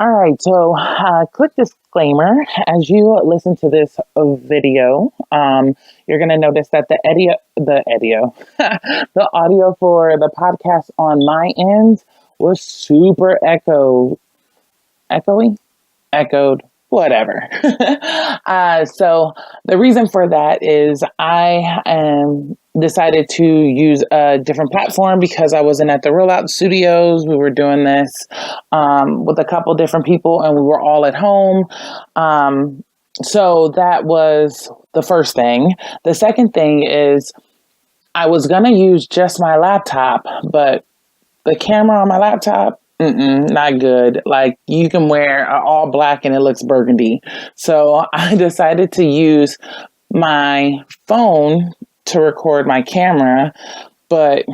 All right, so quick disclaimer: as you listen to this video, you're going to notice that the audio for the podcast on my end was super echoey, echoed, whatever. So the reason for that is I decided to use a different platform because I wasn't at the Rollout Studios. We were doing this with a couple different people, and we were all at home. So that was the first thing. The second thing is I was gonna use just my laptop, but the camera on my laptop, not good. Like you can wear all black and it looks burgundy. So I decided to use my phone to record my camera, but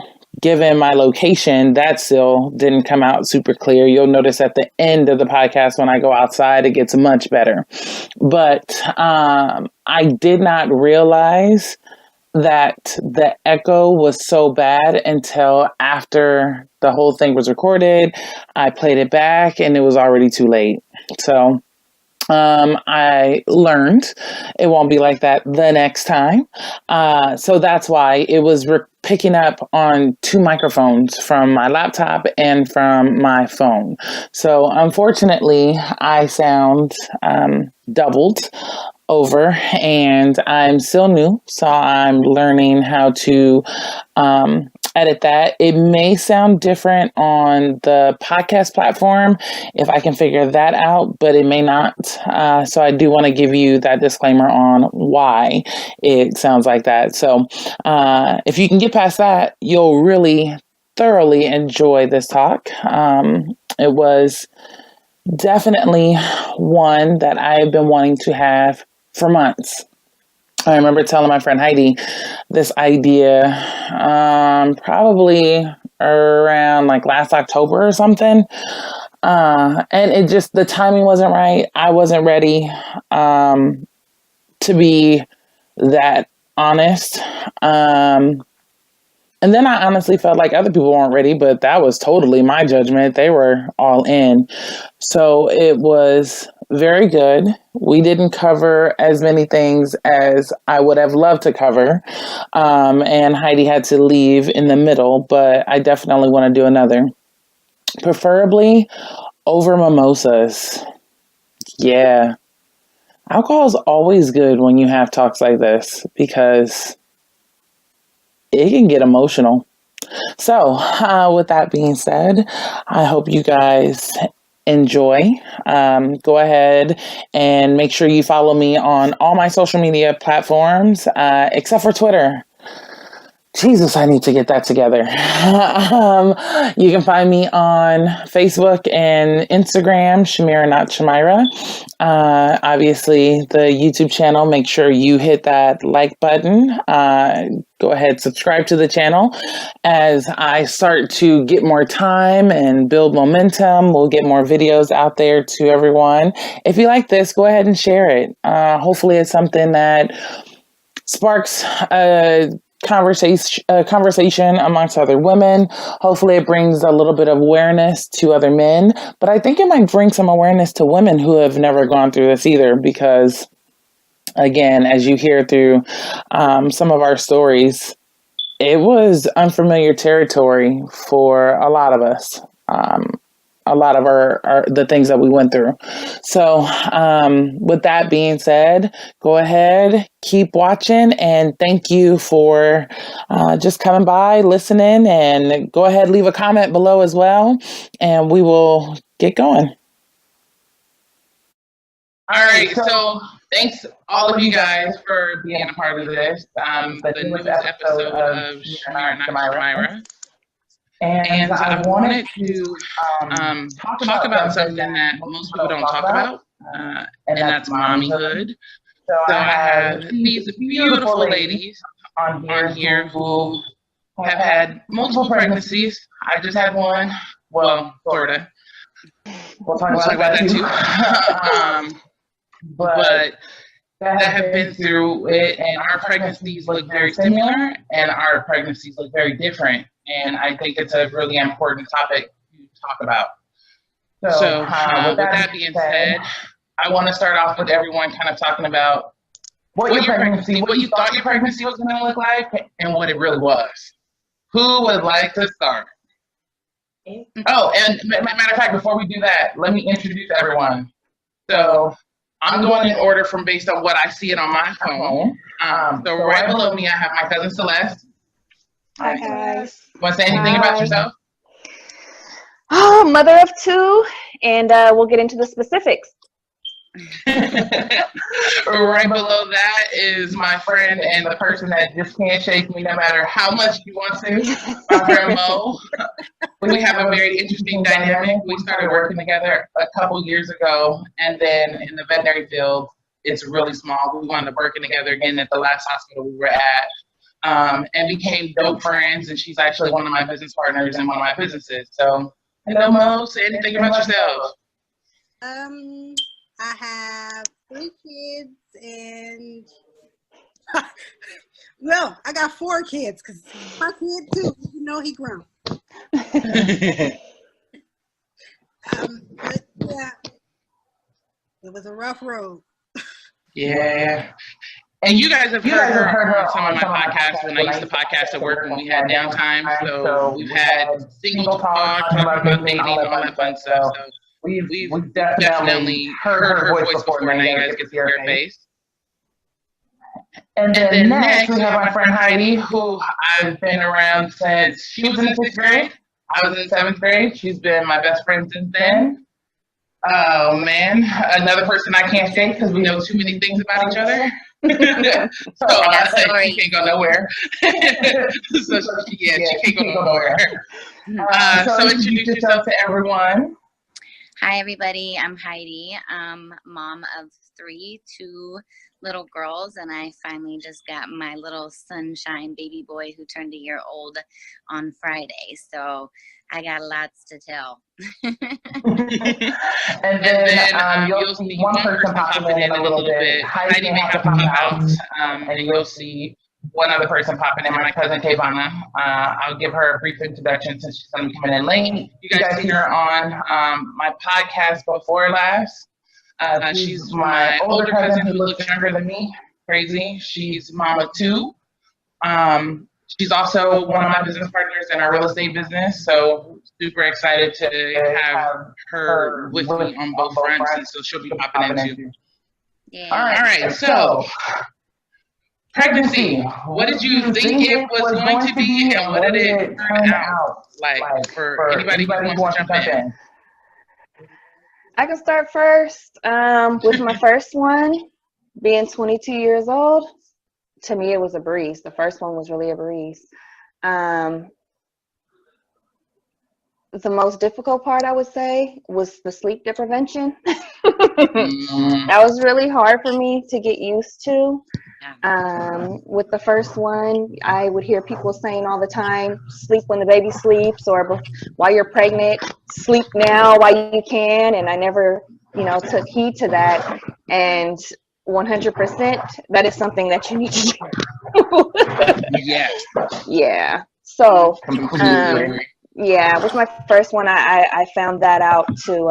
given my location, that still didn't come out super clear. You'll notice at the end of the podcast when I go outside, it gets much better. But I did not realize that the echo was so bad until after the whole thing was recorded. I played it back and it was already too late. So I learned it won't be like that the next time. So that's why it was picking up on two microphones from my laptop and from my phone. So unfortunately, I sound doubled over, and I'm still new, so I'm learning how to edit that. It may sound different on the podcast platform if I can figure that out, but it may not. So I do want to give you that disclaimer on why it sounds like that. So if you can get past that, you'll really thoroughly enjoy this talk. It was definitely one that I've been wanting to have for months. I remember telling my friend Heidi this idea probably around like last October or something. And it just, the timing wasn't right. I wasn't ready to be that honest. And then I honestly felt like other people weren't ready, but that was totally my judgment. They were all in. So it was very good. We didn't cover as many things as I would have loved to cover. And Heidi had to leave in the middle, but I definitely want to do another. Preferably over mimosas. Yeah. Alcohol is always good when you have talks like this because it can get emotional. So, with that being said, I hope you guys enjoy. Go ahead and make sure you follow me on all my social media platforms, except for Twitter. Jesus, I need to get that together. You can find me on Facebook and Instagram, Shamira Not Shamira. Obviously, the YouTube channel, make sure you hit that like button. Go ahead, subscribe to the channel. As I start to get more time and build momentum, we'll get more videos out there to everyone. If you like this, go ahead and share it. Hopefully, it's something that sparks conversation amongst other women. Hopefully it brings a little bit of awareness to other men, but I think it might bring some awareness to women who have never gone through this either, because again, as you hear through some of our stories, it was unfamiliar territory for a lot of us. A lot of our the things that we went through. So with that being said, go ahead, keep watching, and thank you for just coming by, listening, and go ahead, leave a comment below as well, and we will get going. All right, so thanks all of you guys for being a part of this. The newest episode of Shamira Not Shamira. And I wanted to talk about something that most people don't talk about, and that's mommyhood. So I have these beautiful ladies on here who have had multiple pregnancies. I just had one. Well, sort of. We'll talk about that too. But that have been through it, and our pregnancies look very similar, and our pregnancies look very different. And I think it's a really important topic to talk about. So, with that being said, I want to start off with everyone kind of talking about what you thought your pregnancy was going to look like, and what it really was. Who would like to start? Oh, and matter of fact, before we do that, let me introduce everyone. So, I'm going in order from based on what I see it on my phone. So right below me, I have my cousin Celeste. Hi, guys. Want to say anything about yourself? Oh, mother of two, and we'll get into the specifics. Right below that is my friend and the person that just can't shake me no matter how much you want to, my friend Mo. We have a very interesting dynamic. We started working together a couple years ago, and then in the veterinary field, it's really small. We wound up working together again at the last hospital we were at, and became dope friends, and she's actually one of my business partners in one of my businesses. So, hello Mo, say anything about yourself. I have 3 kids and well, I got 4 kids because my kid too, you know, he grown. But yeah, it was a rough road. Yeah. And you guys have heard her on some of my podcasts when I used to podcast at work when we had downtime. So we've had single talk, talking about dating, all that fun stuff. So we've definitely heard her voice before. Now you guys get to hear her face. And then next we have my friend Heidi, who I've been around since she was in the 6th grade. I was in 7th grade. She's been my best friend since then. Oh man, another person I can't say because we know too many things about each other. So she can't go nowhere. So she can't go nowhere. So introduce yourself to everyone. Hi everybody, I'm Heidi. I'm mom of 3, 2 little girls, and I finally just got my little sunshine baby boy who turned a year old on Friday. So I got lots to tell. And then you'll see one person popping in a little bit. Heidi may have to pop out, and you'll see one other person popping in, my cousin Tavana. I'll give her a brief introduction since she's going to be coming in late. You guys seen her on my podcast before last. She's my older cousin who looks younger than me. Crazy. She's mom of 2. She's also one of my business partners in our real estate business, so super excited to have her with me on both fronts, and so she'll be popping in too. Yeah. All right, so pregnancy. What did you think it was going to be, and what did it turn out like for anybody who wants to jump in? I can start first with my first one, being 22 years old. To me, it was a breeze. The first one was really a breeze. The most difficult part, I would say, was the sleep deprivation. That was really hard for me to get used to. With the first one, I would hear people saying all the time, sleep when the baby sleeps, or while you're pregnant, sleep now while you can. And I never, took heed to that. And 100%, that is something that you need to do. Yeah. So, with my first one, I found that out to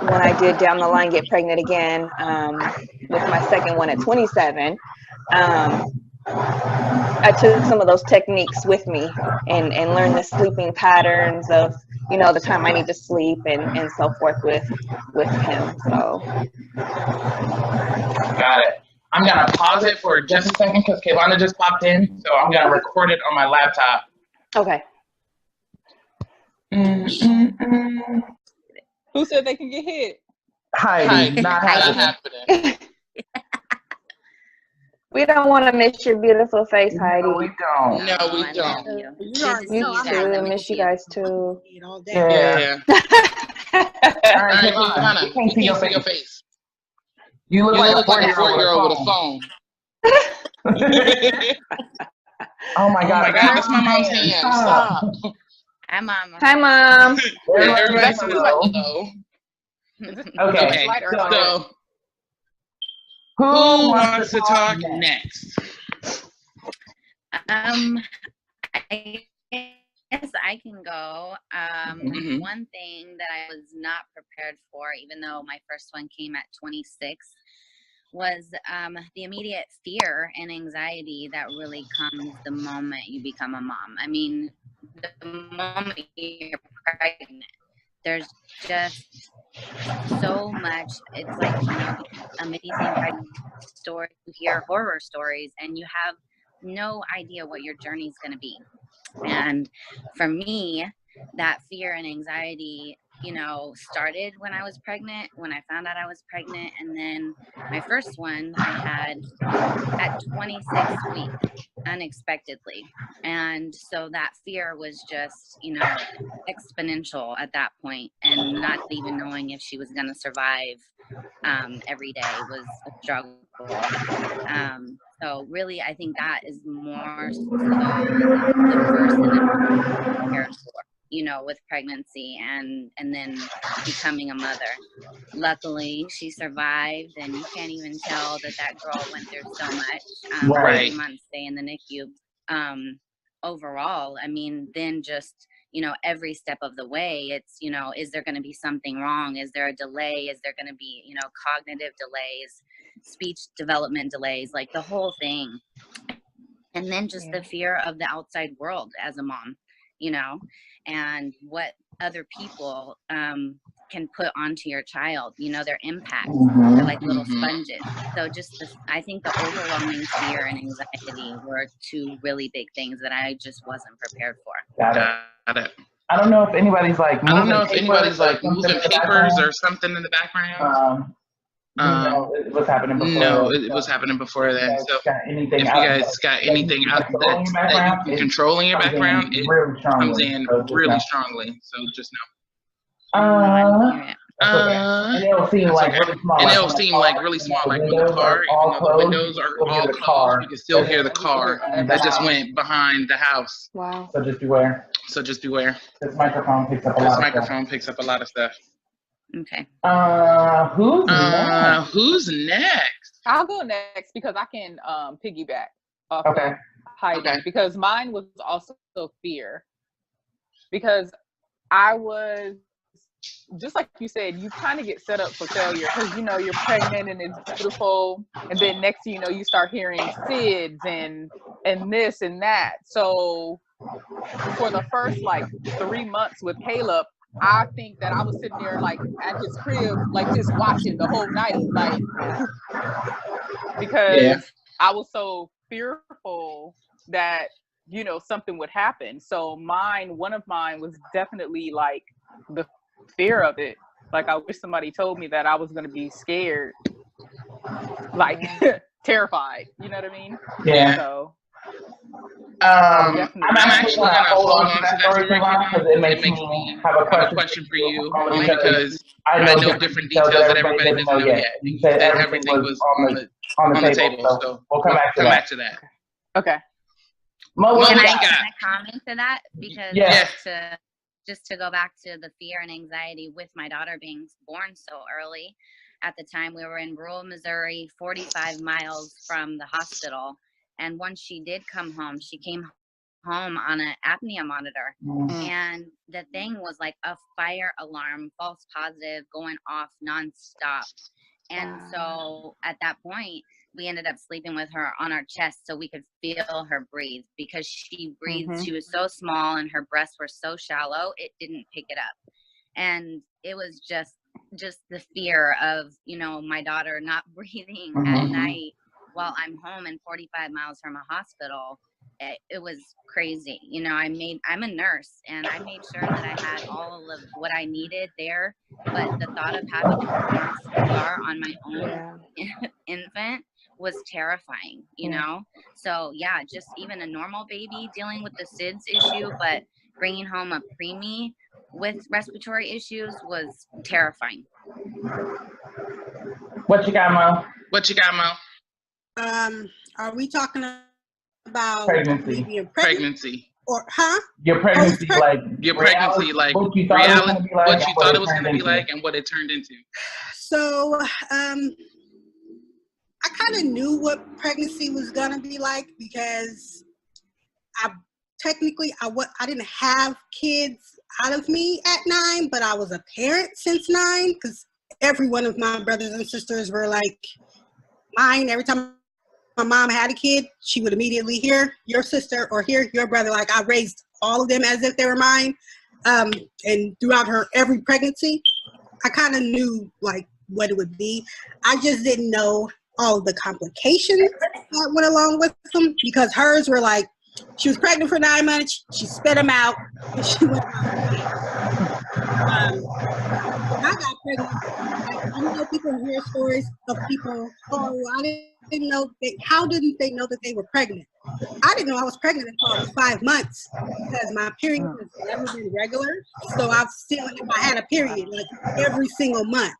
when I did down the line get pregnant again with my second one at 27. I took some of those techniques with me and learned the sleeping patterns of, the time I need to sleep and so forth with him. So. Got it. I'm going to pause it for just a second because Kaylana just popped in, so I'm going to record it on my laptop. Okay. Who said they can get hit? Heidi, not happening. We don't want to miss your beautiful face, Heidi. No, we don't. No, we don't. You too. Miss you guys too. Yeah. All right, Kaylana, can't see your face. You look like a 4-year-old with a phone. Oh my God, that's my mom's hand. Stop. Hi, Mom. Hi, Mom. Everybody says hello. Okay, so who wants to talk next? I guess Yes, I can go. Mhm. One thing that I was not prepared for, even though my first one came at 26, was the immediate fear and anxiety that really comes the moment you become a mom. I mean, the moment you're pregnant, there's just so much. It's like, amazing pregnancy stories. You hear horror stories, and you have no idea what your journey is going to be. And for me, that fear and anxiety, started when I was pregnant, when I found out I was pregnant. And then my first one I had at 26 weeks unexpectedly. And so that fear was just, exponential at that point, and not even knowing if she was going to survive every day was a struggle. So really, I think that is more so the first and prepared for, with pregnancy and then becoming a mother. Luckily, she survived, and you can't even tell that girl went through so much. Right. 3 months stay in the NICU. Overall, I mean, then just every step of the way, it's is there going to be something wrong? Is there a delay? Is there going to be cognitive delays, speech development delays, like the whole thing? And then just the fear of the outside world as a mom, and what other people can put onto your child, their impact. They're like little sponges. So just I think the overwhelming fear and anxiety were two really big things that I just wasn't prepared for. Got it. I don't know if anybody's like I don't moving know if anybody's like something moving in the papers background. or something in the background. It was happening before. No, it was happening before then. So if you guys got anything out that you can control in your background, it comes in really strongly. So just know. And it'll seem That's like okay. really small. And like it'll seem like really small, like when the car, even though the windows are all closed, you can still hear the car that just went behind the house. Wow. So just beware. This microphone picks up a lot of stuff. Okay. Who's next? I'll go next because I can piggyback off Okay. of Heidi, because mine was also fear. Because I was, just like you said, you kind of get set up for failure because you're pregnant and it's beautiful, and then next thing you know, you start hearing SIDS and this and that. So for the first 3 months with Caleb, I think that I was sitting there at his crib, just watching the whole night, because I was so fearful that something would happen. So one of mine was definitely the fear of it. I wish somebody told me that I was going to be scared, terrified. You know what I mean? Yeah. So I'm actually going to hold on to that story because it makes me have a question for you, only because I know different details that everybody doesn't know yet. You said everything was on the table, so we'll come back to that. Okay. Can I comment to that? Because just to go back to the fear and anxiety with my daughter being born so early. At the time, we were in rural Missouri, 45 miles from the hospital. And once she did come home, she came home on an apnea monitor. And the thing was like a fire alarm, false positive, going off nonstop. And so at that point, we ended up sleeping with her on our chest so we could feel her breathe, because she breathed. She was so small and her breasts were so shallow, it didn't pick it up. And it was just the fear of, my daughter not breathing at night while I'm home and 45 miles from a hospital. It was crazy. I'm a nurse, and I made sure that I had all of what I needed there. But the thought of having to perform CPR on my own infant was terrifying, So just even a normal baby dealing with the SIDS issue, but bringing home a preemie with respiratory issues was terrifying. What you got, Mo? Are we talking about pregnancy? Pregnancy. Or Your pregnancy, what you thought it was going to be like, and what it turned into. So, I kind of knew what pregnancy was gonna be like because I technically, I didn't have kids out of me at 9, but I was a parent since 9 because every one of my brothers and sisters were like mine. Every time my mom had a kid, she would immediately hear your sister or hear your brother. Like I raised all of them as if they were mine. And throughout her every pregnancy, I kind of knew like what it would be. I just didn't know all the complications that went along with them because hers were like, she was pregnant for 9 months, she spit them out, and she went when I got pregnant, I know people hear stories of people, oh, I didn't know, how didn't they know that they were pregnant? I didn't know I was pregnant until I was 5 months because my period has never been regular. So I've still, if I had a period, like every single month.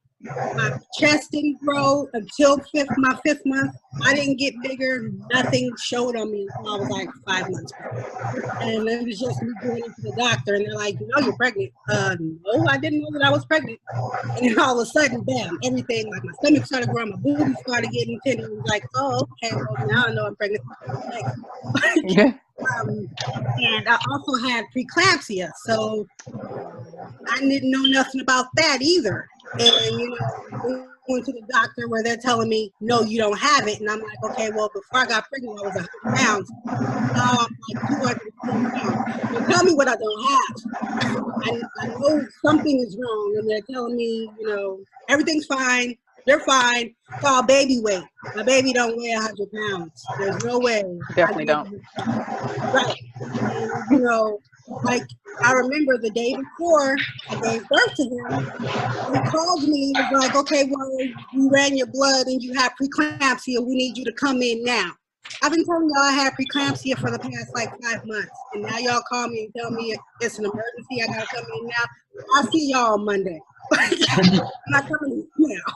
My chest didn't grow until my fifth month. I didn't get bigger. Nothing showed on me until I was like 5 months pregnant. And it was just me going into the doctor, and they're like, "You know, you're pregnant." No, I didn't know that I was pregnant. And then all of a sudden, bam! Everything, like my stomach started growing, my booty started getting tender. It was like, "Oh, okay, well now I know I'm pregnant." And I also had preeclampsia, so I didn't know nothing about that either. And you know, going to the doctor where they're telling me, no, you don't have it. And I'm like, okay, well, before I got pregnant, I was 100 pounds. Now I'm like 210 pounds. So tell me what I don't have. I know something is wrong. And they're telling me, you know, everything's fine. You're fine. It's all baby weight. My baby don't weigh 100 pounds. There's no way. Definitely don't. Right. And, you know, like I remember the day before I gave birth to him, he called me and was like, okay, well, you ran your blood and you have preeclampsia. We need you to come in now. I've been telling y'all I had preeclampsia for the past like 5 months. And now y'all call me and tell me it's an emergency. I got to come in now. I'll see y'all on Monday. I'm not coming in now.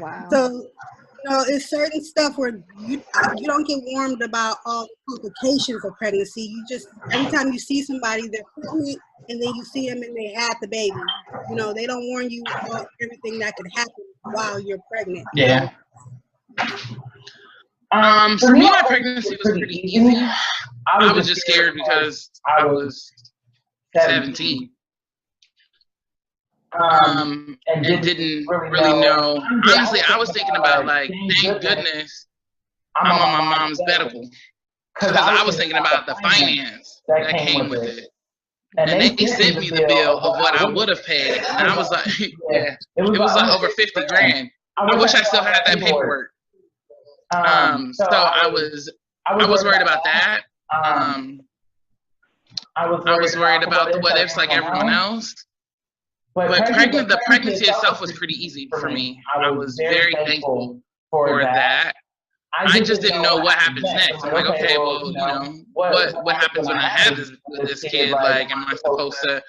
Wow. So, you know, it's certain stuff where you don't get warned about all the complications of pregnancy. You just, anytime you see somebody, they're pregnant, and then you see them and they had the baby. You know, they don't warn you about everything that could happen while you're pregnant. Yeah. For me, my pregnancy was pretty easy. I was just scared because I was 17. And didn't really know. Honestly, I was thinking about like, thank goodness I'm on my mom's medical, because I was thinking about the finance that came with it. And they sent me the bill of what I would have paid, and I was like, yeah, it was like over 50 grand. I wish I still had that paperwork. So I was worried about that. I was worried about the what ifs like everyone else. But the pregnancy itself was pretty easy for me. I was very thankful for that. I just didn't know what happens next. I'm like, okay, well, you know, what happens when I have this kid? Like, am I supposed to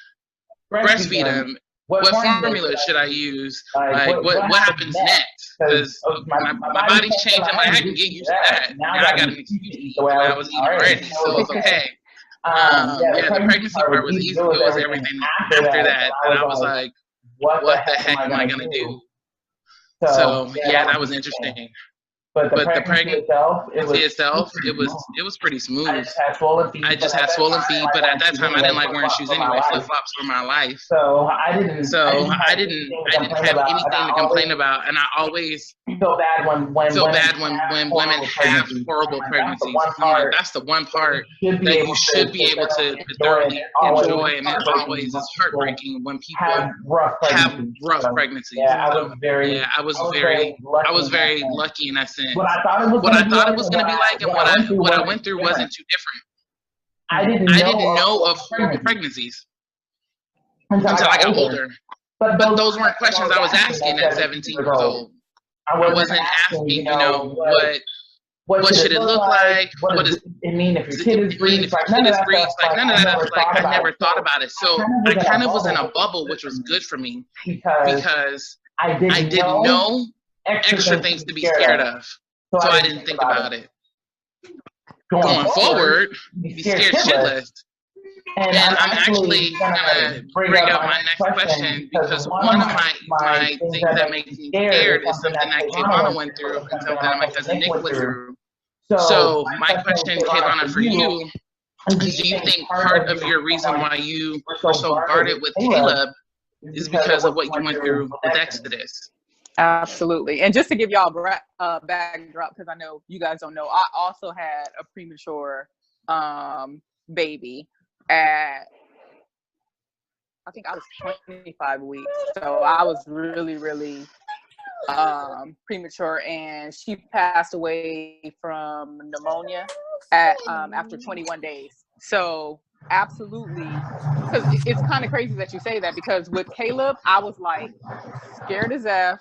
breastfeed him? What formula should I use? Like, what happens next? Because my body's changing. Like, I can get used to that. Now I got an excuse to eat the way I was eating already, so it's okay. The pregnancy part was easy. It was everything after that. And I was like, what the heck am I going to do? So, yeah, that was interesting. But the pregnancy itself, it was pretty smooth. I just had swollen feet, but at that time I didn't like wearing shoes anyway. Flip-flops were my life. So I didn't have anything to complain about, and I always feel bad when women have horrible pregnancies. I'm like, that's the one part that you should be able to thoroughly enjoy, and it always is heartbreaking when people have rough pregnancies. I was very lucky in that sense. What I thought it was going to be like, and what I went through wasn't too different. I didn't know of horrible pregnancies until I got older. But those weren't questions I was asking at 17 years old. I wasn't asking, you know, what should it look like? What does it mean if your kid is breech? Like none of that. Like I never thought about it. So I kind of was in a bubble, which was good for me because I didn't know extra things to be scared of. So I didn't think about it. Going forward, be scared shitless. And I'm actually gonna bring up my next question because one of my things that makes me scared is something that Kaylana went through and something that my cousin Nick went through. So my question, Kaylana, for you Do you think part of your reason why you were so guarded with Caleb is because of what you went through with Exodus? Absolutely. And just to give y'all a backdrop, because I know you guys don't know, I also had a premature baby at, I think I was 25 weeks. So I was really, really premature, and she passed away from pneumonia at after 21 days. So absolutely, because it's kind of crazy that you say that, because with Caleb, I was like scared as F.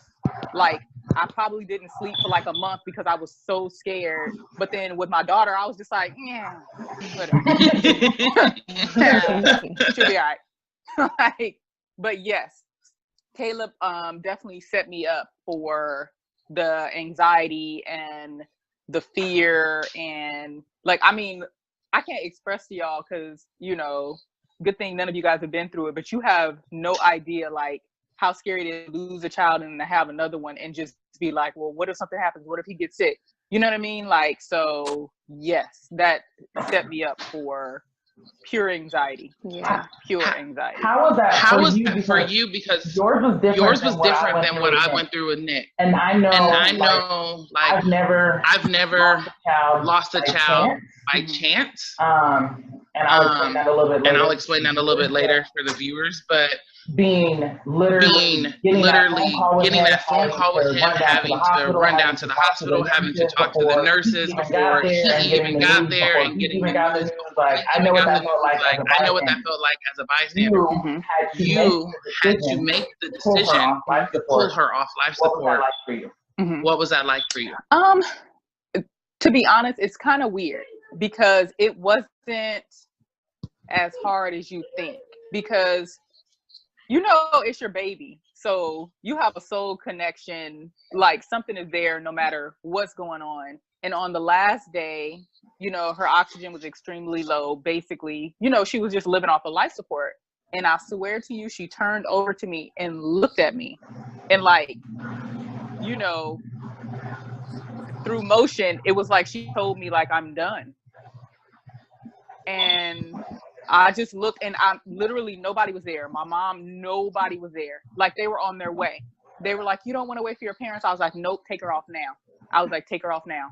Like, I probably didn't sleep for like a month because I was so scared. But then with my daughter, I was just like, yeah, whatever. She'll be all right. Like, but yes, Caleb definitely set me up for the anxiety and the fear, and like, I mean, I can't express to y'all because, you know, good thing none of you guys have been through it, but you have no idea like how scary it is to lose a child and to have another one and just be like, well, what if something happens? What if he gets sick? You know what I mean? Like, so yes, that set me up for pure anxiety. Yeah. Pure anxiety. How was that for you? Because yours was different than what I went through with Nick. And I know, like, I've never lost a child by Mm-hmm. chance. And I'll explain that a little bit later for the viewers. But getting that phone call with him, having to run down to the hospital, having to talk to the nurses before he even got there, and getting the news. Like, I know what that felt like. I know what that felt like as a bystander. You had to make the decision to pull her off life support. What was that like for you? To be honest, it's kind of weird because it wasn't as hard as you think, because you know it's your baby, so you have a soul connection, like something is there no matter what's going on. And on the last day, you know, her oxygen was extremely low. Basically, you know, she was just living off of life support. And I swear to you, she turned over to me and looked at me, and like, you know, through motion, it was like she told me like, I'm done. And I just looked, and I literally, nobody was there. My mom, nobody was there. Like, they were on their way. They were like, you don't want to wait for your parents? I was like, nope, take her off now. I was like, take her off now.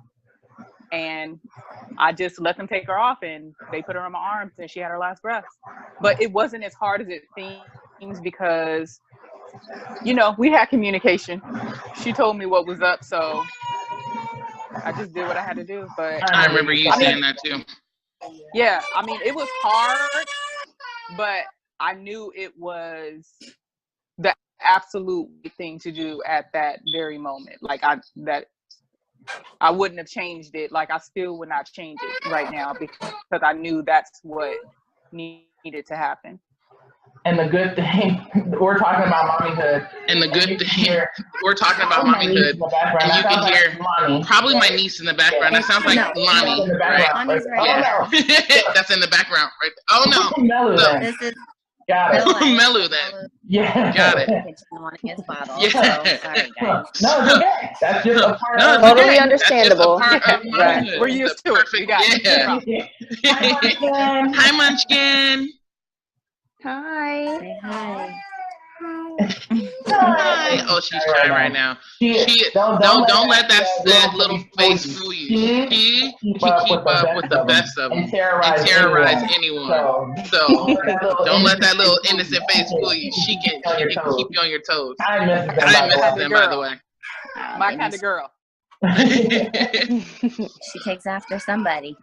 And I just let them take her off, and they put her in my arms, and she had her last breath. But it wasn't as hard as it seems because, you know, we had communication. She told me what was up, so I just did what I had to do. But I remember you saying that too. Yeah, I mean, it was hard, but I knew it was the absolute thing to do at that very moment. Like, I wouldn't have changed it. Like, I still would not change it right now because I knew that's what needed to happen. And the good thing, we're talking about mommyhood. And the good thing, we're talking about mommyhood. And you can hear probably my niece in the background. That sounds like Lonnie, right? Yeah. That's in the background, right? Oh, no. So, This is got it. Melu, then. Yeah. Got it. His bottle. Yeah. So, sorry, guys. No, it's okay. That's just a part No, of it's Totally okay. understandable. That's just a part of Right. motherhood. We're used to it. We got it. Yeah. Hi, Munchkin. Hi. Say hi. Hi. Oh, she's shy right now. Don't let that little face fool you. She keep up with the best of them and terrorize anyone. So don't let that little innocent face fool you. She can keep you on your toes. I miss them, by the way. My kind of girl. She takes after somebody.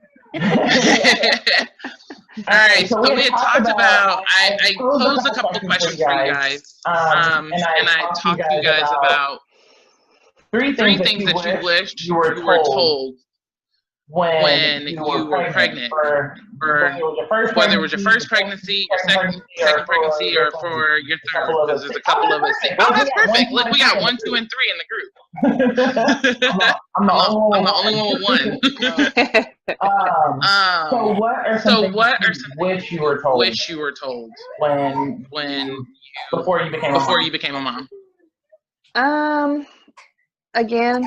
All right, so we had talked about, I posed a couple questions for you guys, and I talked to you guys about three things that you wished you were told when you were pregnant, or whether it was your first pregnancy, your second pregnancy, or for your third, because there's a couple of us. Oh, that's perfect. Look, we got 1, 2, and 3 in the group. I'm the only one with one. So what are some wish you were told when before you became a mom? Again,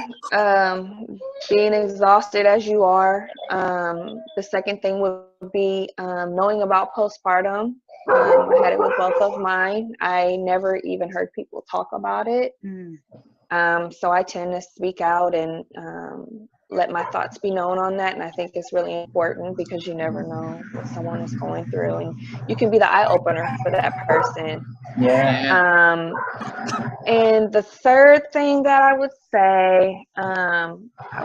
being exhausted as you are. The second thing would be knowing about postpartum. I had it with both of mine. I never even heard people talk about it. So I tend to speak out and let my thoughts be known on that. And I think it's really important because you never know what someone is going through. And you can be the eye opener for that person. Yeah. And the third thing that I would say, I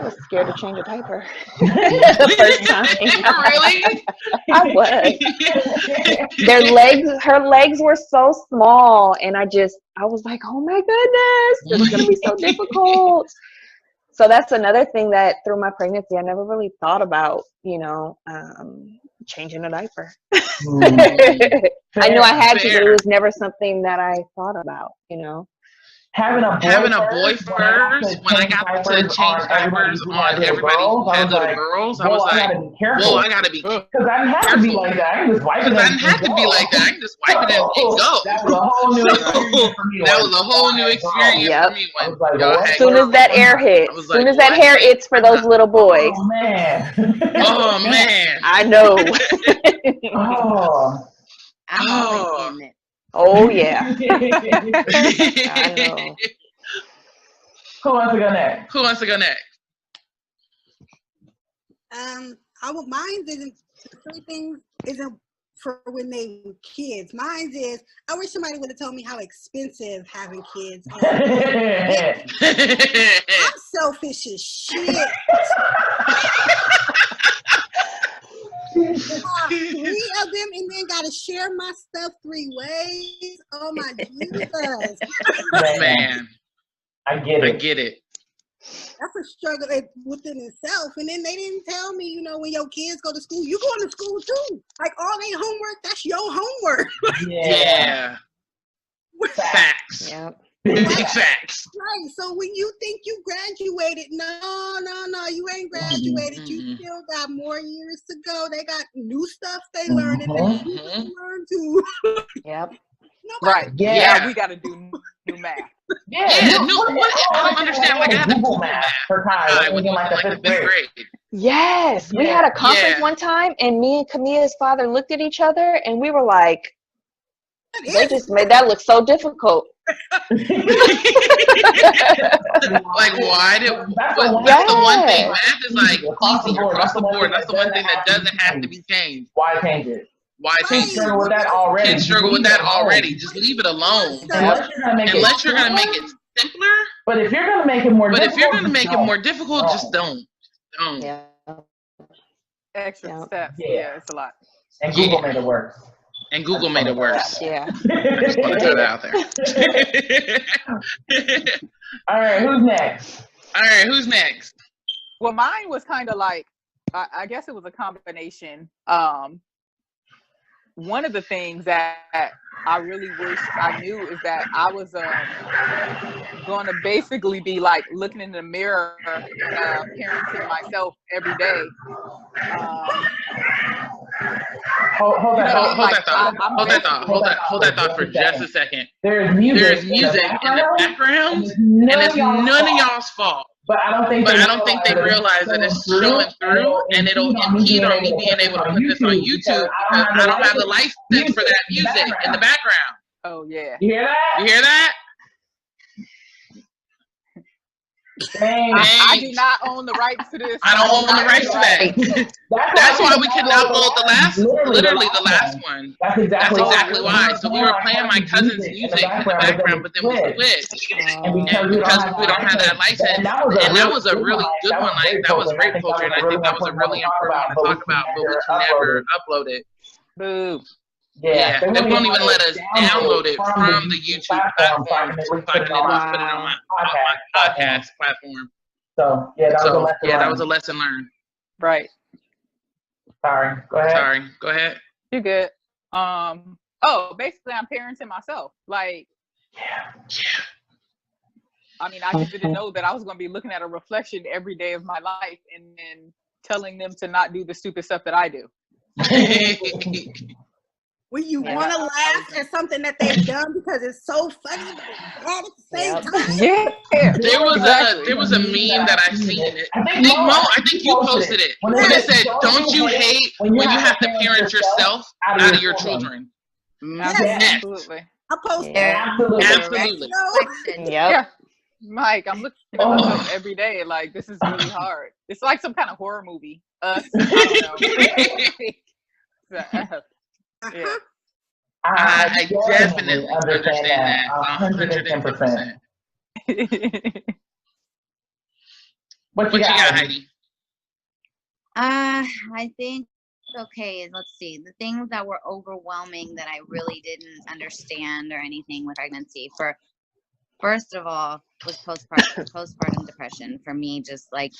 was scared to change a diaper the first time. Really? I was. Her legs were so small, and I was like, oh my goodness, this is gonna be so difficult. So that's another thing that through my pregnancy, I never really thought about, changing a diaper. I knew I had to, but it was never something that I thought about, Having a boy first, when I got to change diapers on everybody who had little girls, I was like, whoa, I gotta be careful. Because I didn't have to be like that. I can just wipe it. Because I didn't have to be like that. I can just wipe it and go. That was a whole new experience for me. That was a whole new experience for me. As soon as that air hits, as soon as that hair hits for those little boys. Oh, man. Oh, man. I know. Oh. Oh, yeah. I know. Who wants to go next? Who wants to go next? Mine isn't, the three things isn't for when they were kids. Mine is, I wish somebody would have told me how expensive having kids is. I'm selfish as shit. 3 of them and then gotta share my stuff 3 ways. Oh my Jesus. Man. I get it. That's a struggle within itself. And then they didn't tell me, when your kids go to school, you going to school too. Like all their homework, that's your homework. Yeah. Facts. Yep. Big facts. Right. So when you think you graduated, no, you ain't graduated. You still got more years to go. They got new stuff they learn and then you learn too. Yep. Right. Yeah, we got to do new math. Yeah, I don't understand. Like I had to Google math for Kai when like the 5th grade. Yes, we had a conference one time, and me and Camilla's father looked at each other, and we were like, they just made that look so difficult. Like, why that's the one thing. Math is like easy across the board. That's the one thing that doesn't have to be changed. Why change it? Why change it? Kids struggle with that already. Just leave it alone. Unless you're gonna make it simpler. But if you're gonna make it more difficult, just don't. Yeah. Extra steps. Yeah, it's a lot. And Google made it worse. Yeah. Just want to throw that out there. All right, who's next? Well, mine was kind of like, I guess it was a combination. One of the things that I really wish I knew is that I was going to basically be like looking in the mirror, parenting myself every day. Hold that thought for just a second. There's music in the background, and it's none of y'all's fault. But I don't think they realize that it's showing through, and it'll impede on me being able to put this on YouTube because I don't have the license for that music in the background. Oh yeah. You hear that? You hear that? I do not own the rights to this. I don't own the rights to that. That's why we couldn't upload the last one. That's exactly why. So we were playing my cousin's music in the background, but then we switched. And because we don't have that license, and that was a really good one. Like that was rape culture, and I think that was a really important one to talk about, but we can never upload it. Boo. Yeah, they won't even let us download it from the YouTube platform so I can put it on my podcast platform. So that was a lesson learned. Right. Sorry. Go ahead. You're good. Basically I'm parenting myself. Like, yeah. I mean, I just didn't know that I was going to be looking at a reflection every day of my life and then telling them to not do the stupid stuff that I do. when you Yeah. want to laugh at something that they've done because it's so funny, but it's bad at the same Yep. time. Yeah. There was a meme that I seen. I think you posted it when it said, "Don't you hate when you have to parent yourself out of your children?" Yes, Absolutely. I posted Yeah. Absolutely. Absolutely. Yep. Yeah. Mike, I'm looking at myself Oh. every day like this is really hard. It's like some kind of horror movie. I don't know. Yeah. I definitely understand that 110%. What you got, Heidi? I think, okay, let's see. The things that were overwhelming that I really didn't understand or anything with pregnancy, first of all, was postpartum depression for me. Just like,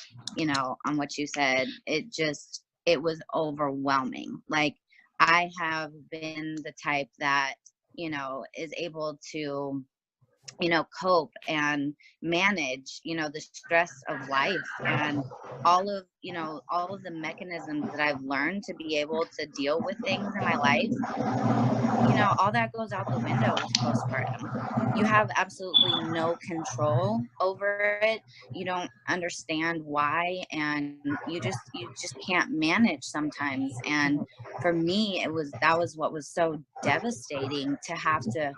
on what you said, it was overwhelming. Like, I have been the type that, is able to, cope and manage, the stress of life and all of the mechanisms that I've learned to be able to deal with things in my life. All that goes out the window with postpartum. You have absolutely no control over it. You don't understand why, and you just can't manage sometimes. And for me, that was what was so devastating, to have to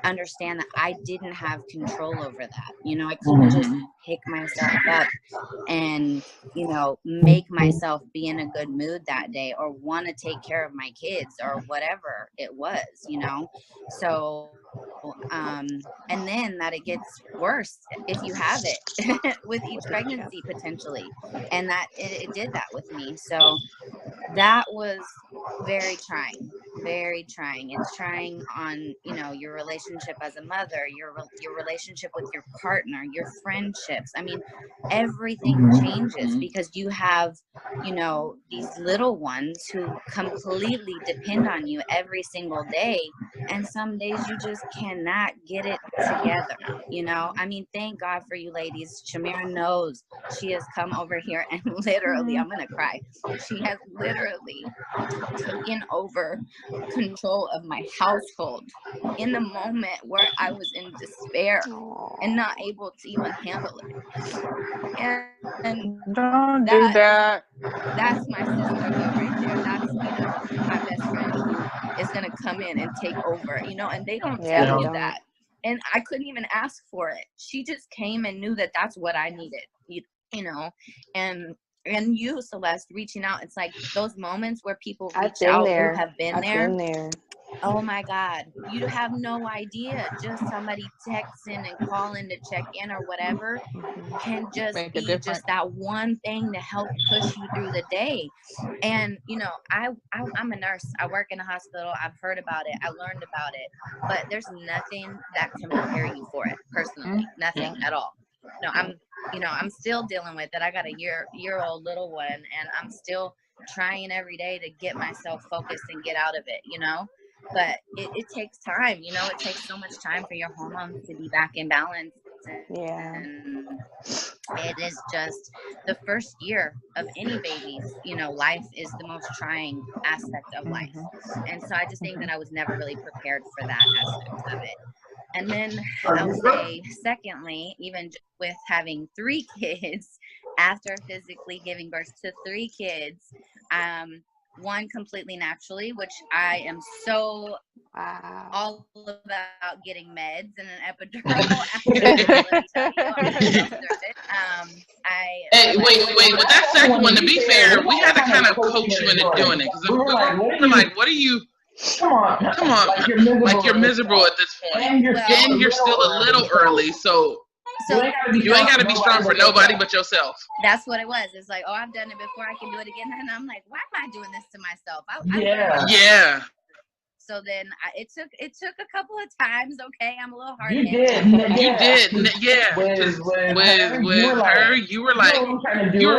understand that I didn't have control over that. I couldn't just pick myself up and make myself be in a good mood that day, or want to take care of my kids, or whatever it was. So and then that it gets worse if you have it with each pregnancy potentially, and that it did that with me. So that was very trying. It's trying on your relationship as a mother, your relationship with your partner, your friendships. I mean, everything changes because you have these little ones who completely depend on you every single day, and some days you just cannot get it together. I mean, thank God for you ladies. Shamira knows. She has come over here and literally, I'm gonna cry, she has literally taken over control of my household in the moment where I was in despair and not able to even handle it. And Don't do that. That's my sisterhood right there. That's my best friend who is gonna come in and take over, and they don't tell you that. And I couldn't even ask for it. She just came and knew that that's what I needed, and you, Celeste, reaching out. It's like those moments where people reach out who have been there. Oh my God, you have no idea. Just somebody texting and calling to check in or whatever can just be just that one thing to help push you through the day. And I'm a nurse. I work in a hospital. I've heard about it. I learned about it. But there's nothing that can prepare you for it personally. Nothing at all. No, I'm still dealing with it. I got a year-old little one, and I'm still trying every day to get myself focused and get out of it, but it takes time. It takes so much time for your hormones to be back in balance. And it is just the first year of any baby's, life is the most trying aspect of life. And so I just think that I was never really prepared for that aspect of it. And then I'll say, secondly, even with having 3 kids, after physically giving birth to 3 kids, one completely naturally, which I am so all about getting meds and an epidural. Hey, wait. With that second one, to be fair, we had to kind of coach you into doing it, because we were like, what are you? Come on, like you're miserable at this point, and you're still a little early, so you ain't gotta be strong for nobody but yourself. That's what it was. It's like, oh, I've done it before, I can do it again. And I'm like, why am I doing this to myself? Yeah. So then it took a couple of times. Okay, I'm a little hard. You did, yeah. With her, you were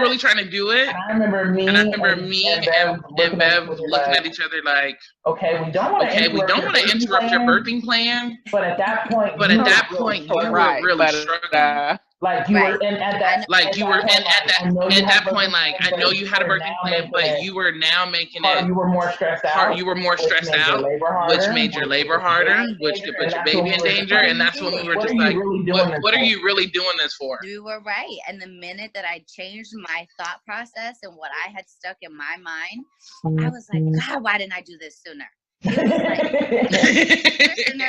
really trying to do it. And I remember me and Bev looking at each other like, okay, we don't want to interrupt your birthing plan. But at that point, you were really struggling. Like you were in at that, like you were in at that point, like I know you had a birthing plan, but you were now making it you were more stressed out. you were more stressed out, which made your labor harder, which could put your baby in danger. And that's when we were just like, what are you really doing this for? You were right. And the minute that I changed my thought process and what I had stuck in my mind, I was like, God, why didn't I do this sooner? It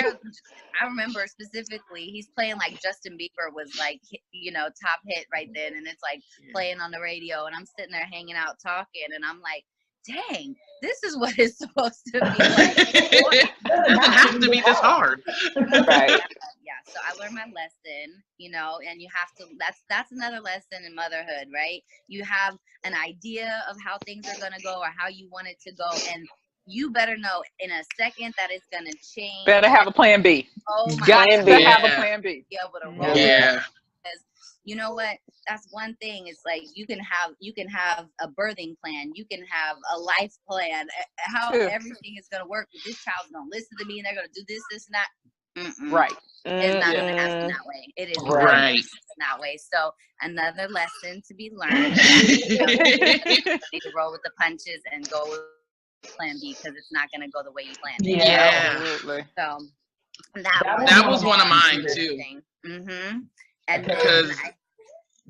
was like, I remember specifically, he's playing like Justin Bieber was like, you know, top hit right then. And it's like playing on the radio. And I'm sitting there hanging out talking. And I'm like, dang, this is what it's supposed to be like. It doesn't have to be this hard. Right. Yeah, so I learned my lesson, you know, and you have to, that's another lesson in motherhood, right? You have an idea of how things are going to go or how you want it to go. And you better know in a second that it's going to change. Better have a plan B. Oh my Got God. to have a plan B. Be able to roll. Yeah. Because you know what? That's one thing. It's like you can have a birthing plan. You can have a life plan. How everything is going to work. This child's going to listen to me and they're going to do this, and that. Right. It's not going to happen that way. It is right that way. So another lesson to be learned. You need to roll with the punches and go with plan B because it's not going to go the way you planned it. Yeah. Absolutely. So that was one of mine too. And because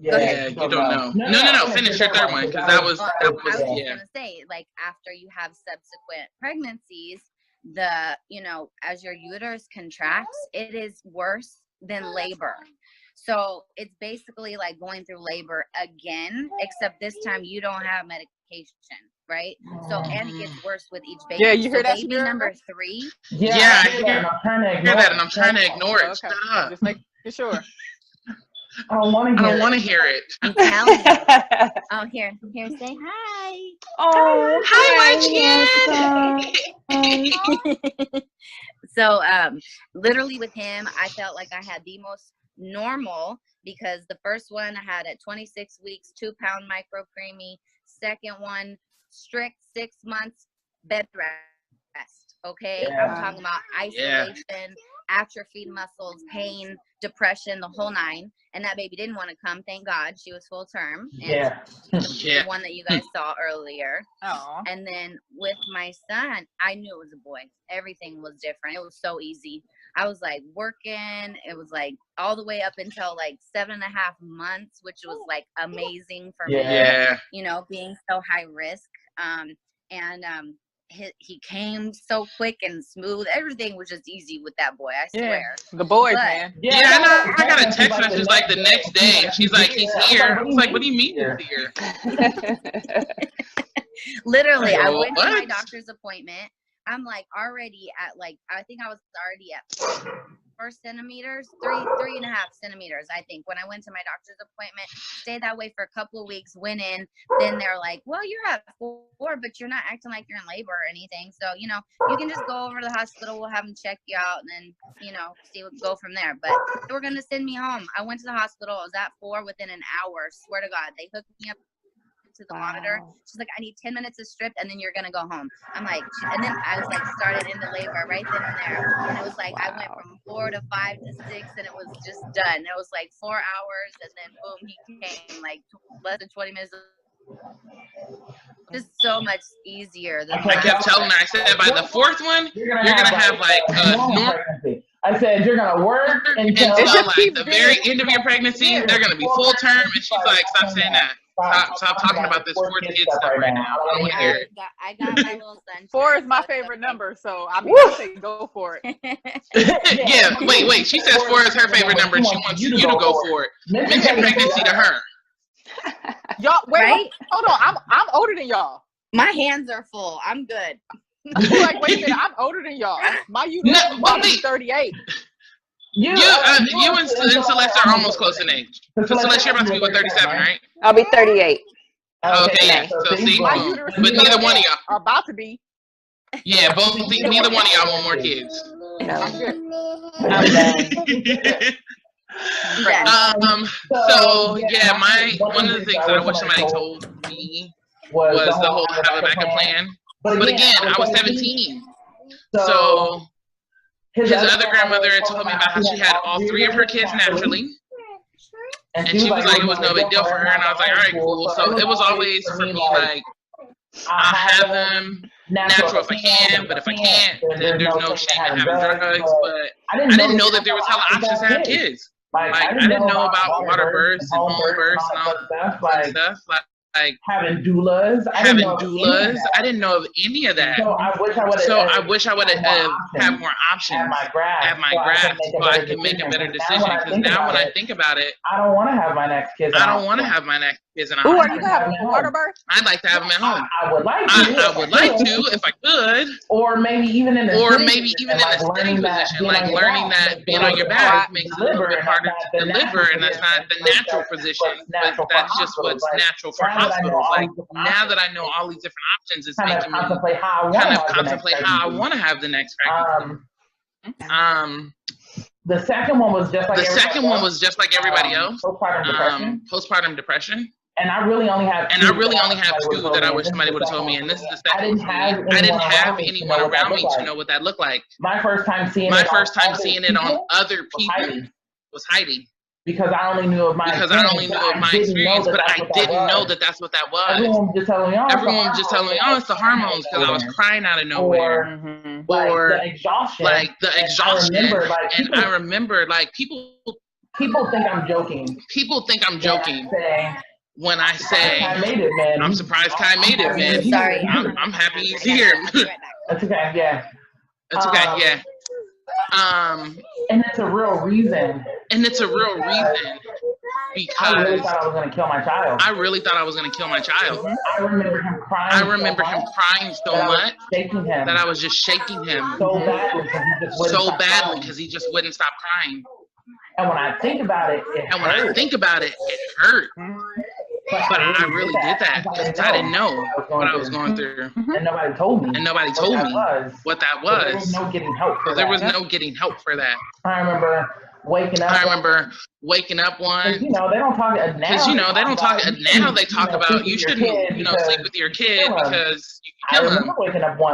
go ahead. You don't know. No. Finish your third one because I was gonna say, like, after you have subsequent pregnancies, as your uterus contracts, it is worse than labor. So it's basically like going through labor again, except this time you don't have medication, right? So and it gets worse with each baby. Yeah, you hear that? Baby number 3. Yeah, I hear that, and I'm trying to ignore it. Okay. Shut up. Just making sure. I don't want to hear it. I'm telling you. Oh, here, say hi. Oh, hi, my kid. So, literally with him, I felt like I had the most normal because the first one I had at 26 weeks, 2-pound micro preemie. Second one, strict 6 months bed rest. Okay, I'm talking about isolation, atrophied muscles, pain, depression, the whole 9. And that baby didn't want to come. Thank God, she was full term. And the one that you guys saw earlier. Oh. And then with my son, I knew it was a boy. Everything was different. It was so easy. I was like working. It was like all the way up until like 7.5 months, which was like amazing for me. Yeah. You know, being so high risk. He came so quick and smooth. Everything was just easy with that boy. I swear. The boys, man. Yeah, I know. I got a text message like the next day. She's like, "He's here." I was like, "What do you mean he's here?" Literally, I went to my doctor's appointment. I'm like already at I think I was already at 4 centimeters, 3.5 centimeters, I think, when I went to my doctor's appointment. Stayed that way for a couple of weeks, went in. Then they're like, well, you're at 4, but you're not acting like you're in labor or anything. So, you you can just go over to the hospital. We'll have them check you out and then, go from there. But they were going to send me home. I went to the hospital. I was at 4 within an hour. Swear to God, they hooked me up to the monitor. She's like, I need 10 minutes of strip and then you're gonna go home. I'm like, and then I was like started into labor right then and there, and it was like I went from 4 to 5 to 6 and it was just done. It was like 4 hours and then boom, he came like less than 20 minutes. Just so much easier than I kept telling her, I said by the 4th one you're gonna have like a normal I said you're gonna work until like the very end of your pregnancy. They're gonna be full term, and she's like, "Stop saying that. Stop talking about this 4th kid stuff right now. I don't want to hear it." I got my little son. 4 is my favorite number, so I say go for it. Yeah, wait. She says 4 is her favorite number, and she wants you to go for it. Mention pregnancy to her. Y'all, wait, right? Hold on. I'm older than y'all. My hands are full. I'm good. Like, wait a minute, I'm older than y'all. My uterus is 38. You and Celeste are almost close in age. So Celeste, you're about to be 37, right? I'll be 38. Okay, yeah. So see, my uterus but neither one of y'all are about to be. Yeah, neither one of y'all want more kids. No. I'm done. So yeah, one of the things that I wish somebody told me was the whole have a backup plan. But again, I was 17. So his other grandmother had told me about how she had all 3 of her kids naturally. And she was like, it was no big deal for her. And I was like, all right, cool. So it was always for me like, I'll have them natural if I can, but if I can't, then there's no shame in having drugs. But I didn't know that there was hella options to have kids. Like I didn't know about water births and home births and all that fun stuff. Like having doulas. I didn't know of any of that. So I wish I would have had more options at my grasp so I could make a better decision. Because now when I think about it, I don't want to have my next kids. I don't want to have my next kids in a Ooh, hospital. are you having a water birth? I'd like to have them at home. I would like to. I would like to if I could. Or maybe even in a sitting position, like learning that being on your back makes it a little bit harder to deliver, and that's not the natural position, but that's just what's natural for hospitals. Like now that I know all these different options, it's making me kind of contemplate how I want to have the next pregnancy. The second one was just like everybody else. Postpartum depression. And I really only have two that I wish somebody would have told me. And this is the second one. I didn't have anyone around me to know what that looked like. My first time seeing it on other people was Heidi. Because I only knew of my experience, but I didn't know that that's what that was. Everyone was just telling me, oh, it's the hormones, because I was crying out of nowhere. Or the exhaustion. And I remember, like, people think I'm joking. People think I'm joking. When I say, I'm surprised Kai made it, man. Sorry. I'm happy he's here. That's okay, yeah. It's okay, yeah. And it's a real reason. Because I really thought I was going to kill my child. I remember him crying so much that I was just shaking him so badly because he just wouldn't stop crying. And when I think about it, it hurt. But I really did that because I didn't know what I was going through. And nobody told me. What that was. There was no getting help for that. There was no getting help for that. I remember waking up one. They don't talk now. They talk about you shouldn't, sleep with your kid because you can kill him.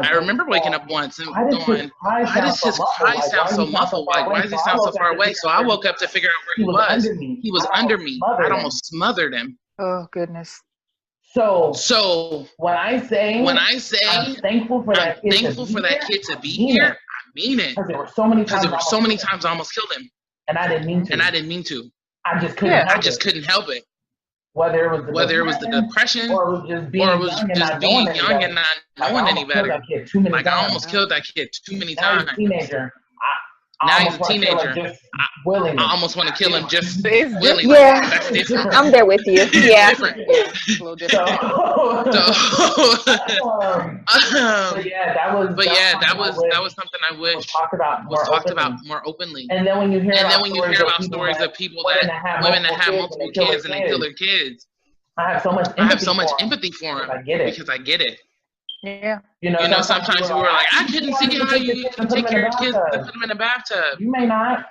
I remember waking up once and going, why does his cry sound so muffled? Like, why does he sound so far away? So I woke up to figure out where he was. He was under me. I'd almost smothered him. Oh goodness. So when I say I'm thankful for that kid to be here, I mean it. Because there were so many times I almost killed him. And I didn't mean to. I just couldn't help it. Whether it was the depression or it was just being young and not knowing any better. Like I almost killed that kid too many times. Now he's a teenager. I almost want to kill him just willingly. Yeah, that's different. I'm there with you. Yeah, different. A little different. That was something I wish was talked about more openly. And then when you hear about stories of people women that have multiple kids and they kill their kids, I have so much empathy for them because I get it. Yeah. Sometimes we were like, I couldn't see how you can take care of kids and put them in a bathtub. You may not.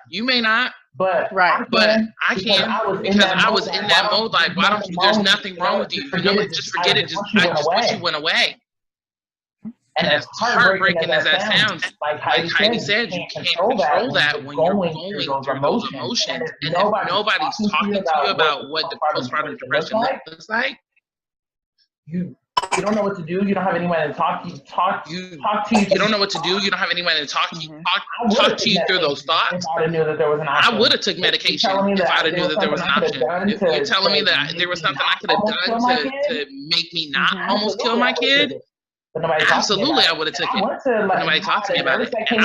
But I can because I was in that mode. Like, why don't you? There's nothing wrong with you. Just forget it. I just wish you went away. And as heartbreaking as that sounds, like Heidi said, you can't control that when you're going through those emotions. And if nobody's talking to you about what the postpartum depression looks like, you don't know what to do. You don't have anyone to talk to you. You don't know what to do. You don't have anyone to talk to you through those thoughts. I knew that there was an option. I would have took medication if I'd have knew that there was an option. If you're telling me that there was something I could have done to make me not almost kill my kid, absolutely I would have took it. But nobody talked to me about it. And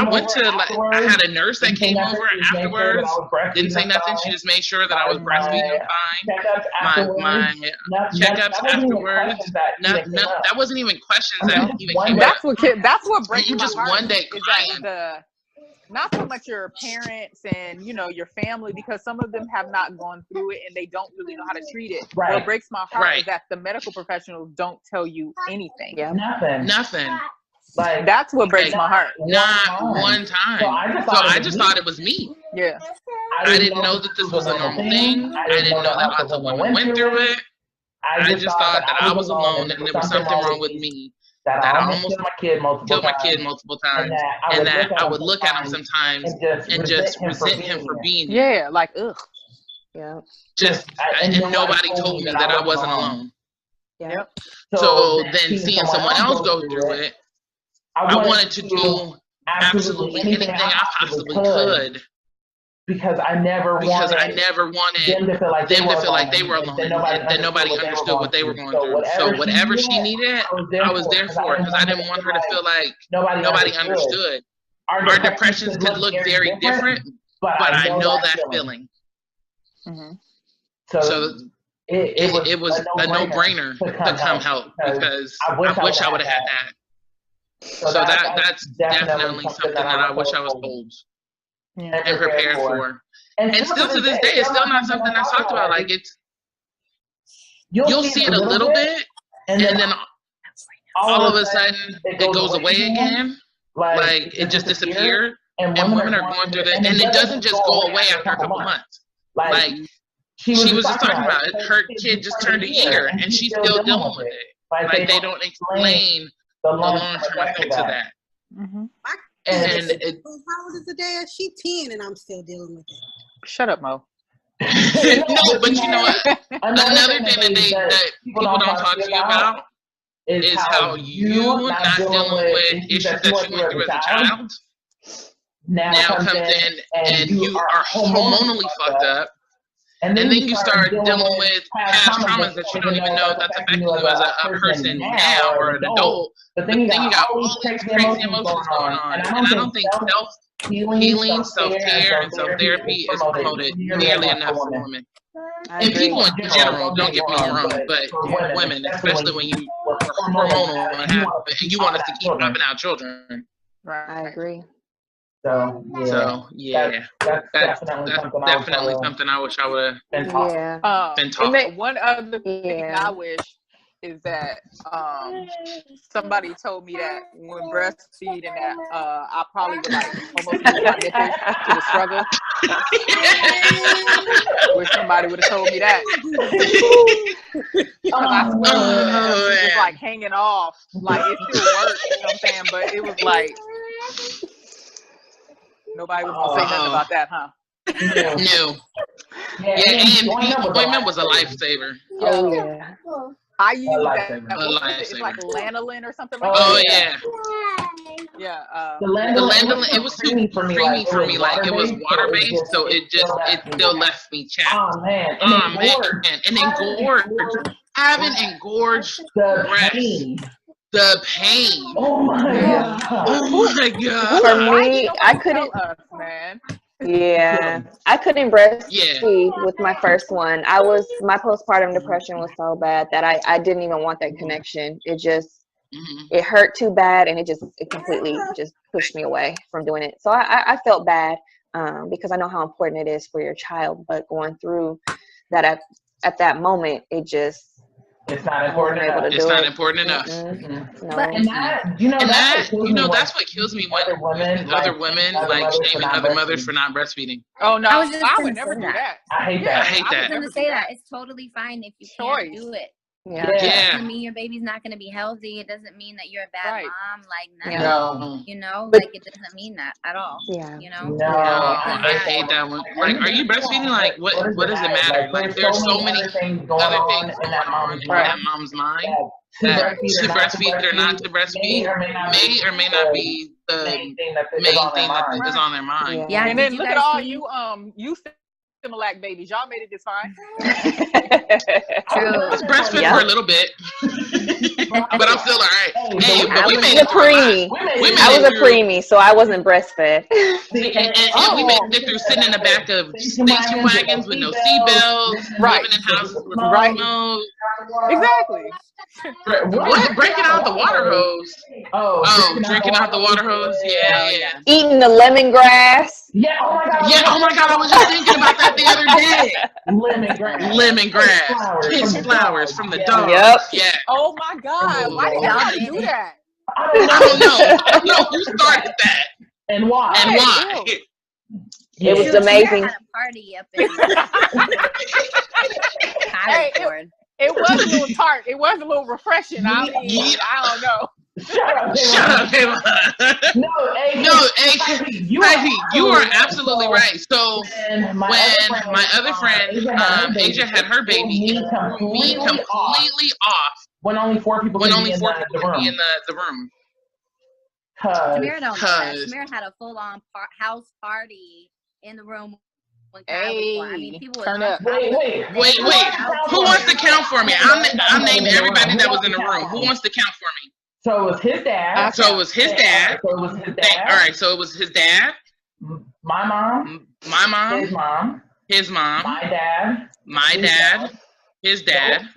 I had a nurse that came over afterwards, didn't say nothing. She just made sure that I was breastfeeding fine. My checkups afterwards, that wasn't even questions that even came up. That's what breaks my just heart. One day crying. Not so much your parents and your family, because some of them have not gone through it and they don't really know how to treat it. Right. What breaks my heart is that the medical professionals don't tell you anything. Yeah. Nothing. Like, that's what breaks my heart. Not one time. So I just thought it was me. Yeah. I didn't know that this was a normal thing. I didn't know that lots of women went through it. I just thought that I was alone and there was something wrong with me. That I almost killed my kid multiple times, and that I would look at him sometimes and just resent him for being here. Yeah, like ugh. Yeah. And nobody told me that I wasn't alone. Yeah. So then seeing someone else go through it, I wanted to do absolutely anything I possibly could because I never wanted them to feel like they were alone and that nobody understood what they were going through. So whatever she needed, I was there for because I didn't want her to feel like nobody understood. Our depressions could look very different, but I know that feeling. Mm-hmm. So it was a no-brainer to come help because I wish I would have had that. So that's definitely something that I wish I was told and prepared for. And still to this day, it's still not something that's talked about. Like you'll see it a little bit, and then all of a sudden it goes away again. Like it just disappeared, and women are going through that, and it doesn't just go away after a couple months. Like she was just talking about it. Her kid just turned a year, and she's still dealing with it. Like they don't explain the long-term effects of that. Mm-hmm. And how old is the dad? She's 10, and I'm still dealing with it. Shut up, Mo. No, but you know what? Another thing that people don't talk to you about is how you not dealing with issues that you went through as a child now comes in and you are hormonally fucked up. And then you start dealing with past traumas that you don't even know that's affecting you as a person now or an adult. But then you got all these crazy emotions going on. And I don't think self-healing, self-care, and self-therapy is promoted nearly enough for women. And people in general, don't get me wrong, but for women, especially when you are hormonal and you want us to keep popping out children. Right. I agree. So yeah, that's definitely something I wish I would have been taught. One other thing I wish is that somebody told me that when breastfeeding that I probably would like almost lose my nipples to the struggle. Wish somebody would have told me that. I swear it was like hanging off, like it still works, you know what I'm saying? But it was like nobody was gonna say nothing about that, huh? No. Yeah, and employment was a lifesaver. Oh yeah. I use that. It's like lanolin or something like that. Yeah. The lanolin, it was too creamy for me. Like it was water based, so it still left me chapped. Oh man. And engorged. I haven't engorged breasts. The pain. Oh my god. Oh my god. For me, I couldn't. Yeah, I couldn't breastfeed with my first one. My postpartum depression was so bad that I didn't even want that connection. It just it hurt too bad, and it completely just pushed me away from doing it. So I felt bad because I know how important it is for your child, but going through that at that moment, it's not important enough. It's not important enough. Mm-hmm. No. But that's what kills me when other women like shaming other mothers for not breastfeeding. Oh no, I would never do that. I hate that. I was going to say that. It's totally fine if you can't do it. Yeah. It doesn't mean your baby's not going to be healthy. It doesn't mean that you're a bad mom. Like, nothing. You know, like it doesn't mean that at all. Yeah. You know? No, I hate that one. Like, are you breastfeeding? Like, what does it matter? Like, there's so many other things going on in that mom's mind that to breastfeed or not to breastfeed may or may not be the main thing that is on their mind. Yeah. And then look at all you Similac babies, y'all made it this fine. I was breastfed for a little bit, but I'm still all right. Hey, but we made it through. I was a preemie, so I wasn't breastfed. And we made it through sitting in the back of station wagons with no seatbelts, living in houses with smoke. Exactly. What? Breaking out the water hose. Oh, drinking out the water hose. Yeah. Eating the lemongrass. Yeah. Oh my god. I was just thinking about that the other day. Lemongrass. Piss flowers from the dog. Yep. Yeah. Oh my god. Why did y'all do that? I don't know. Who started that? And why? It was amazing. Had a party up in it was a little tart. It was a little refreshing. I don't know. Shut up, Devon. No, you are absolutely right. So when my other friend, Asia had her baby, it threw me completely off. When only 4 people could be in the room. Samira don't know that. Samira had a full-on house party in the room when Kyle was born. I mean, people turn was up. Wait. Who wants to count for me? I'll name everybody that was in the room. Who wants to count for me? So it was his dad. So it was his dad. All right. So it was his dad. My mom. His mom. My dad. His dad.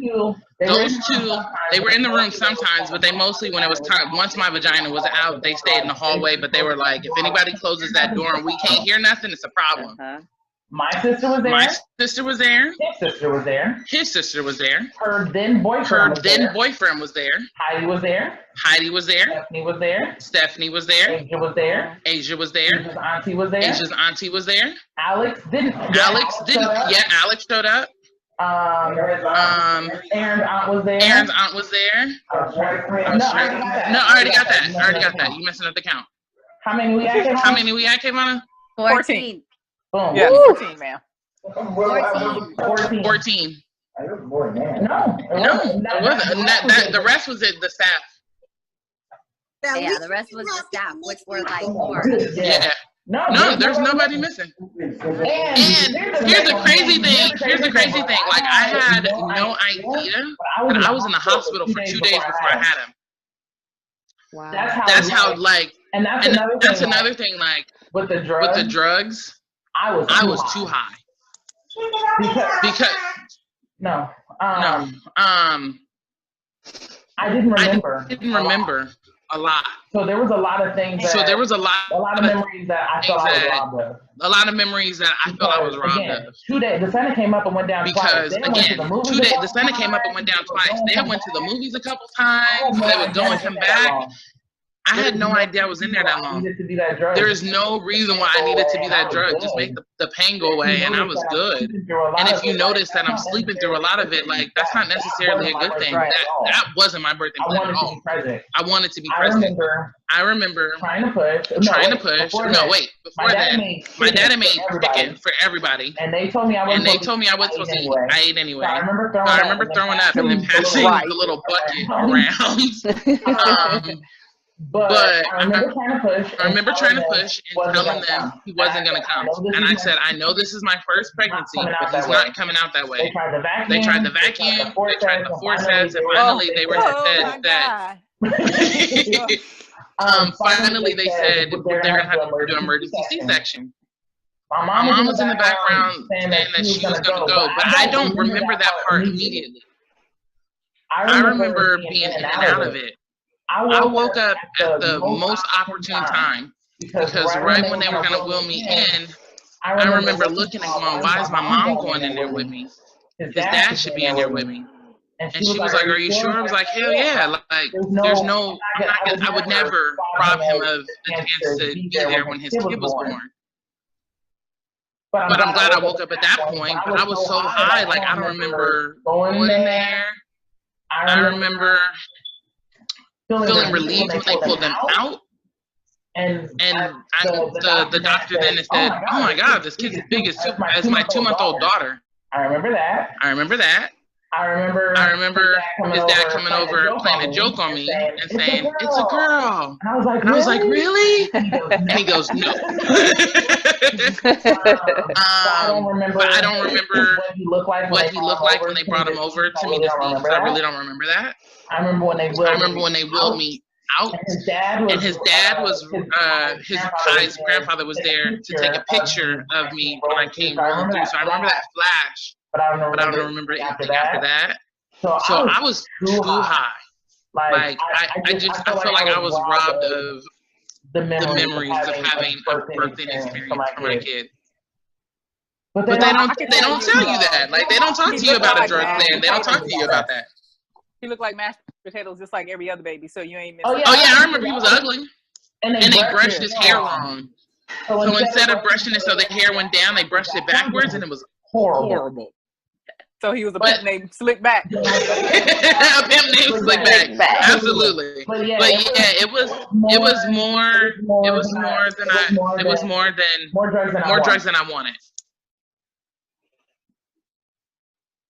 Those two, they were in the room sometimes, but they mostly, when it was time, once my vagina was out, they stayed in the hallway, but they were like, if anybody closes that door and we can't hear nothing, it's a problem. My sister was there. My sister was there. His sister was there. His sister was there. Her then boyfriend was there. Heidi was there. Stephanie was there. Asia was there. Asia's auntie was there. Alex didn't. Yeah, Alex showed up. Aaron's aunt was there. No, I already got that. You messing up the count. How many we had, Kayvana? 14. Boom. Yeah, 14, ma'am. 14. No, it wasn't. That the rest was the staff. Yeah, the rest was the staff, which were like 4. Yeah. No, there's nobody missing. And here's the crazy thing. Like, I had no idea that I was in the hospital for 2 days before I had him. Wow. That's how like, and that's another thing. Like, with the drugs, I was too high. Because I didn't remember a lot. So there was a lot of things. A lot of memories that I felt I was robbed of. A lot of memories that I felt I was robbed of. 2 days. The Senate came up and went down because twice. Again, 2 days. The Senate came up and went down twice. They went to the movies a couple times. They would go and come back. I had no idea I was in there that long. There is no reason why I needed to be that drug. Just make the pain go away, and I was good. And if you notice that I'm sleeping through a lot of it, like, that's not necessarily a good thing. That wasn't my birthday plan at all. I wanted to be present. I remember trying to push. No, wait. Before then, my dad made chicken for everybody, and they told me I wasn't supposed to eat. I ate anyway. I remember throwing up and then passing the little bucket around. But I remember trying to push and telling them he wasn't going to come. And I said, I know this is my first pregnancy, but he's not coming out that way. They tried the vacuum, they tried the forceps, and finally they said that. Finally they said they're going to have to do emergency C-section. My mom was in the background saying that she was going to go, but I don't remember that part immediately. I remember being in and out of it. I woke up at the most opportune time because right when they were going to wheel me in, I remember looking and going, why is my mom going in there with me? His dad should be in there with me. And she was like, are you sure? I was like, hell yeah. Like, there's no, I would never rob him of the chance to be there when his kid was born. But I'm glad I woke up at that point. But I was so high, like, I don't remember going in there. I remember feeling relieved when they pulled them out. And the doctor then said, oh my God, this kid's as big as my 2-month-old daughter. I remember that. I remember his dad coming over playing a joke on me and saying, it's a girl. And I was like, really? And he goes, no. But I don't remember what he looked like when they brought him over to me to see, because I really don't remember that. I remember when they wheeled me out, and his dad was his grandfather was there to take a picture of me when I came rolling through. So I remember that flash, but I don't remember anything after that. So I was too high. Like I felt like I was robbed of the memories of having a birthday experience for my kid. But they don't tell you that. Like, they don't talk to you about a drug plan. They don't talk to you about that. He looked like mashed potatoes just like every other baby, so you ain't missing. Oh yeah, I remember he was ugly. And they brushed his hair long. So instead of brushing it so the hair went down, they brushed it backwards, and it was horrible. So he was a pimp named Slickback. A pimp named Slickback. Absolutely. But yeah, it was more drugs than I wanted.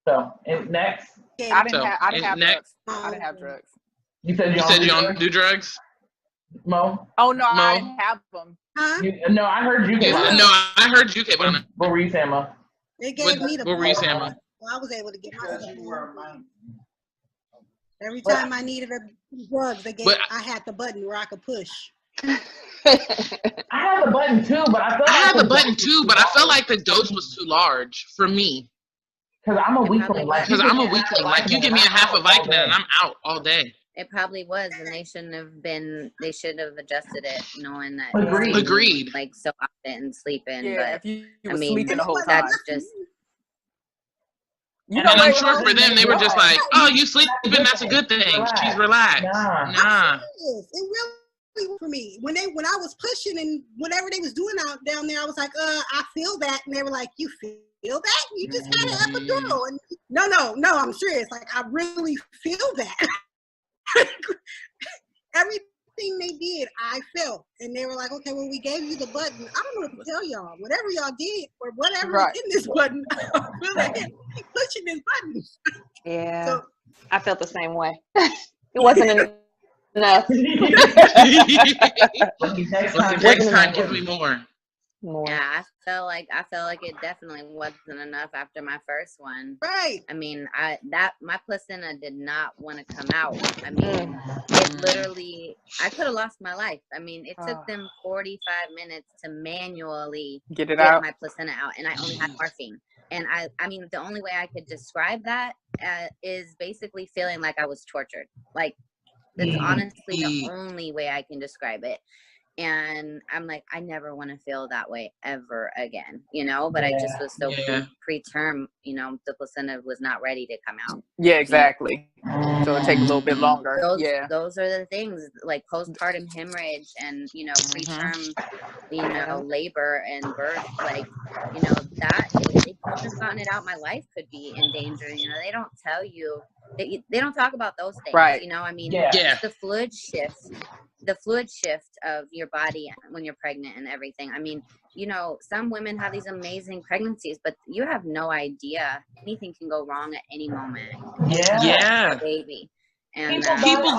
So next. I didn't have drugs. I didn't have drugs. You said you don't do drugs? Mo? Oh no, I didn't have them. Huh? No, I heard you. No, I heard you, Kevin. What were you saying, Mo? They gave me the what were you saying, Mo? so I was able to get my every time I needed drugs, I had the button where I could push. I had the button too, but I felt like the dose was too large for me. Because I'm a weakling. Like you give me a half a Vicodin and I'm out all day. It probably was, and they should have adjusted it, knowing that Agreed. Like so often sleeping. Yeah, but if you I mean, sleeping the whole time. that's just. You know, and I'm sure for them, they were just like, "Oh, you sleeping? That's a good thing. She's relaxed." Nah. It really for me when I was pushing and whatever they was doing out down there, I was like, I feel that, and they were like, "You feel that? You just had an epidural." And no, I'm serious. Like I really feel that. Everything they did, I felt, and they were like, "Okay, well, we gave you the button. I don't know what to tell y'all. Whatever y'all did, or whatever is in this button, I feel like keep pushing this button." Yeah, so, I felt the same way. It wasn't enough. Next time, give me more. Yeah, I felt like it definitely wasn't enough after my first one. Right. I mean, my placenta did not want to come out. I mean, it literally, I could have lost my life. I mean, it took them 45 minutes to manually get out my placenta out, and I only had morphine. And I mean, the only way I could describe that is basically feeling like I was tortured. Like, that's honestly the only way I can describe it. And I'm like, I never want to feel that way ever again, you know, but I just was so preterm, you know, the placenta was not ready to come out. Yeah, exactly. So it takes a little bit longer. Those are the things like postpartum hemorrhage and, you know, preterm, you know, labor and birth, like, you know, that if they couldn't have gotten it out, my life could be in danger. You know, they don't tell you, they don't talk about those things, right? You know, I mean, it's the fluid shift of your body when you're pregnant and everything. I mean, you know, some women have these amazing pregnancies, but you have no idea. Anything can go wrong at any moment. Yeah. Baby. And people